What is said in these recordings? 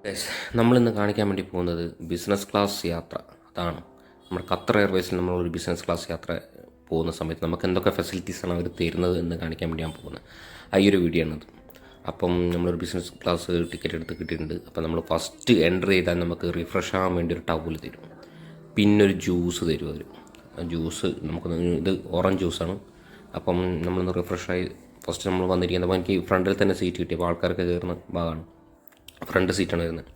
Guys, നമ്മളിന്ന് കാണിക്കാൻ വേണ്ടി പോകുന്നത് ബിസിനസ് ക്ലാസ് യാത്ര. അതാണ് നമ്മുടെ ഖത്തർ എയർവേസിൽ നമ്മളൊരു ബിസിനസ് ക്ലാസ് യാത്ര പോകുന്ന സമയത്ത് നമുക്ക് എന്തൊക്കെ ഫെസിലിറ്റീസാണ് അവർ തരുന്നത് എന്ന് കാണിക്കാൻ വേണ്ടി ഞാൻ പോകുന്നത്. ആ ഈ ഒരു വീഡിയോ ആണത്. അപ്പം നമ്മളൊരു ബിസിനസ് ക്ലാസ് ടിക്കറ്റ് എടുത്ത് കിട്ടിയിട്ടുണ്ട്. അപ്പം നമ്മൾ ഫസ്റ്റ് എൻ്റർ ചെയ്താൽ നമുക്ക് റിഫ്രഷ് ആകാൻ വേണ്ടി ഒരു ടവൽ തരും, പിന്നെ ഒരു ജ്യൂസ് തരും. അവർ ജ്യൂസ് നമുക്ക് ഇത് ഓറഞ്ച് ജ്യൂസാണ്. അപ്പം നമ്മളൊന്ന് റിഫ്രഷായി ഫസ്റ്റ് നമ്മൾ വന്നിരിക്കുന്നത്. അപ്പോൾ എനിക്ക് ഫ്രണ്ടിൽ തന്നെ സീറ്റ് കിട്ടി. അപ്പോൾ ആൾക്കാരൊക്കെ കയറുന്ന ഭാഗമാണ്, ഫ്രണ്ട് സീറ്റാണ് വരുന്നത്.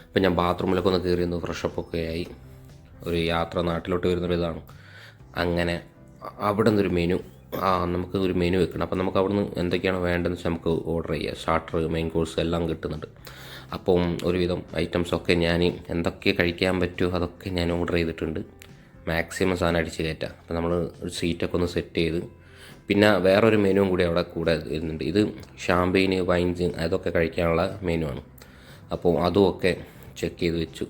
അപ്പോൾ ഞാൻ ബാത്റൂമിലൊക്കെ ഒന്ന് കയറി ഒന്ന് ഫ്രഷപ്പൊക്കെ ആയി. ഒരു യാത്ര നാട്ടിലോട്ട് വരുന്നൊരിതാണ്. അങ്ങനെ അവിടെ നിന്നൊരു മെനു, നമുക്ക് ഒരു മെനു വെക്കണം. അപ്പോൾ നമുക്ക് അവിടെ നിന്ന് എന്തൊക്കെയാണ് വേണ്ടതെന്ന് വെച്ചാൽ നമുക്ക് ഓർഡർ ചെയ്യാം. സ്റ്റാർട്ടർ, മെയിൻ കോഴ്സ് എല്ലാം കിട്ടുന്നുണ്ട്. അപ്പം ഒരുവിധം ഐറ്റംസൊക്കെ ഞാൻ എന്തൊക്കെ കഴിക്കാൻ പറ്റുമോ അതൊക്കെ ഞാൻ ഓർഡർ ചെയ്തിട്ടുണ്ട്. മാക്സിമം സാധനം അടിച്ച് കയറ്റാം. അപ്പോൾ നമ്മൾ ഒരു സീറ്റൊക്കെ ഒന്ന് സെറ്റ് ചെയ്ത്, പിന്നെ വേറൊരു മെനുവും കൂടി അവിടെ കൂടെ വരുന്നുണ്ട്. ഇത് ഷാമ്പെയിന്, വൈൻസ് അതൊക്കെ കഴിക്കാനുള്ള മെനു ആണ്. അപ്പോൾ അതുമൊക്കെ ചെക്ക് ചെയ്ത് വെച്ചു.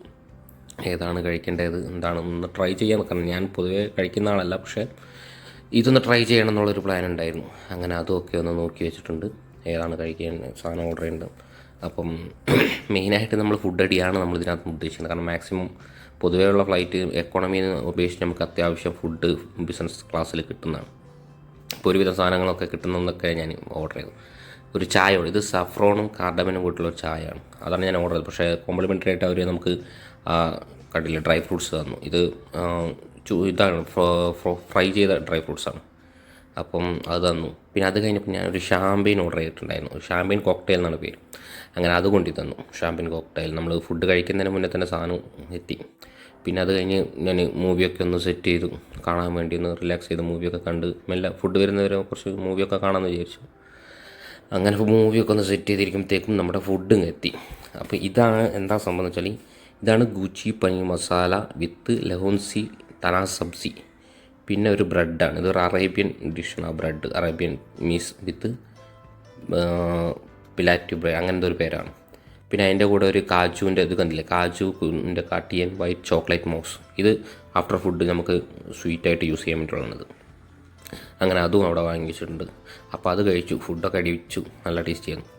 ഏതാണ് കഴിക്കേണ്ടത്, എന്താണ് ഒന്ന് ട്രൈ ചെയ്യാൻ നിൽക്കണം. ഞാൻ പൊതുവേ കഴിക്കുന്ന ആളല്ല, പക്ഷേ ഇതൊന്ന് ട്രൈ ചെയ്യണം എന്നുള്ളൊരു പ്ലാൻ ഉണ്ടായിരുന്നു. അങ്ങനെ അതുമൊക്കെ ഒന്ന് നോക്കി വെച്ചിട്ടുണ്ട്, ഏതാണ് കഴിക്കേണ്ടത്, സാധനം ഓർഡർ ചെയ്യേണ്ടത്. അപ്പം മെയിനായിട്ട് നമ്മൾ ഫുഡ് അടിയാണ് നമ്മൾ ഇതിനകത്ത് ഉദ്ദേശിക്കുന്നത്. കാരണം മാക്സിമം പൊതുവെയുള്ള ഫ്ലൈറ്റ് എക്കോണമിന്ന് ഉപേക്ഷിച്ച് നമുക്ക് അത്യാവശ്യം ഫുഡ് ബിസിനസ് ക്ലാസ്സിൽ കിട്ടുന്നതാണ്. ഇപ്പോൾ ഒരുവിധം സാധനങ്ങളൊക്കെ കിട്ടുന്നതൊക്കെ ഞാൻ ഓർഡർ ചെയ്തു. ഒരു ചായ, ഇത് സഫ്രോണും കാർഡമനും കൂട്ടുള്ള ഒരു ചായയാണ്. അതാണ് ഞാൻ ഓർഡർ ചെയ്തത്. പക്ഷേ കോംപ്ലിമെൻ്ററി ആയിട്ട് അവർ നമുക്ക് കണ്ടില്ല ഡ്രൈ ഫ്രൂട്ട്സ് തന്നു. ഇതാണ് ഫ്രൈ ചെയ്ത ഡ്രൈ ഫ്രൂട്ട്സാണ്. അപ്പം അത് തന്നു. പിന്നെ അത് കഴിഞ്ഞപ്പോൾ ഞാനൊരു ഷാമ്പെയിൻ ഓർഡർ ചെയ്തിട്ടുണ്ടായിരുന്നു. ഷാമ്പെയിൻ കോക്ടെയിൽ എന്നാണ് പേര്. അങ്ങനെ അത് കൊണ്ടു തന്നു, ഷാമ്പെയിൻ കോക്ടെയിൽ. നമ്മൾ ഫുഡ് കഴിക്കുന്നതിന് മുന്നേ തന്നെ സാധനം എത്തി. പിന്നെ അത് കഴിഞ്ഞ് ഞാൻ മൂവിയൊക്കെ ഒന്ന് സെറ്റ് ചെയ്തു, കാണാൻ വേണ്ടി ഒന്ന് റിലാക്സ് ചെയ്ത് മൂവിയൊക്കെ കണ്ട് മെല്ലെ ഫുഡ് വരുന്നവരെ കുറച്ച് മൂവിയൊക്കെ കാണാമെന്ന് വിചാരിച്ചു. അങ്ങനെ മൂവിയൊക്കെ ഒന്ന് സെറ്റ് ചെയ്തിരിക്കുമ്പോഴത്തേക്കും നമ്മുടെ ഫുഡും എത്തി. അപ്പോൾ ഇതാണ് എന്താ സംഭവം എന്ന് വെച്ചാൽ, ഇതാണ് ഗൂച്ചി പനീർ മസാല വിത്ത് ലഹോൻസി തനാ സബ്സി. പിന്നെ ഒരു ബ്രെഡാണ്, ഇതൊരു അറേബ്യൻ ഡിഷാണ്. ആ ബ്രെഡ് അറേബ്യൻ മീസ് വിത്ത് പിലാറ്റു ബ്രെഡ്, അങ്ങനത്തെ ഒരു പേരാണ്. പിന്നെ അതിൻ്റെ കൂടെ ഒരു കാജുവിൻ്റെ ഇത് കണ്ടില്ലേ, കാജുവിൻ്റെ കാട്ടിയൻ വൈറ്റ് ചോക്ലേറ്റ് മോസ്. ഇത് ആഫ്റ്റർ ഫുഡ് നമുക്ക് സ്വീറ്റായിട്ട് യൂസ് ചെയ്യാൻ വേണ്ടിയിട്ടുള്ളത്. അങ്ങനെ അതും അവിടെ വാങ്ങിച്ചിട്ടുണ്ട്. അപ്പോൾ അത് കഴിച്ചു, ഫുഡൊക്കെ അടിച്ചു, നല്ല ടേസ്റ്റിയായിരുന്നു.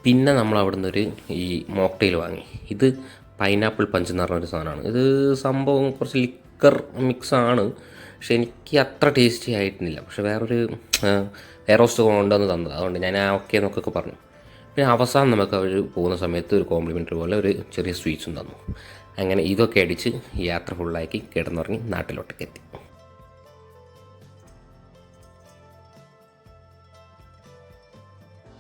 പിന്നെ നമ്മൾ അവിടെ നിന്നൊരു ഈ മോക്ടെയിൽ വാങ്ങി. ഇത് പൈനാപ്പിൾ പഞ്ച് എന്ന് പറഞ്ഞൊരു സാധനമാണ്. ഇത് സംഭവം കുറച്ച് ലിക്കർ മിക്സാണ്, പക്ഷെ എനിക്ക് അത്ര ടേസ്റ്റി ആയിരുന്നില്ല. പക്ഷെ വേറൊരു എയർ ഹോസ്റ്റ് കൊണ്ടുവന്ന് തന്നത്, അതുകൊണ്ട് ഞാൻ ഓക്കെ എന്നൊക്കെ പറഞ്ഞു. പിന്നെ അവസാനം നമുക്ക് അവർ പോകുന്ന സമയത്ത് ഒരു കോംപ്ലിമെൻ്ററി പോലെ ഒരു ചെറിയ സ്വീറ്റ്സും തന്നു. അങ്ങനെ ഇതൊക്കെ അടിച്ച് യാത്ര ഫുള്ളാക്കി കിടന്നുറങ്ങി നാട്ടിലോട്ടൊക്കെ എത്തി.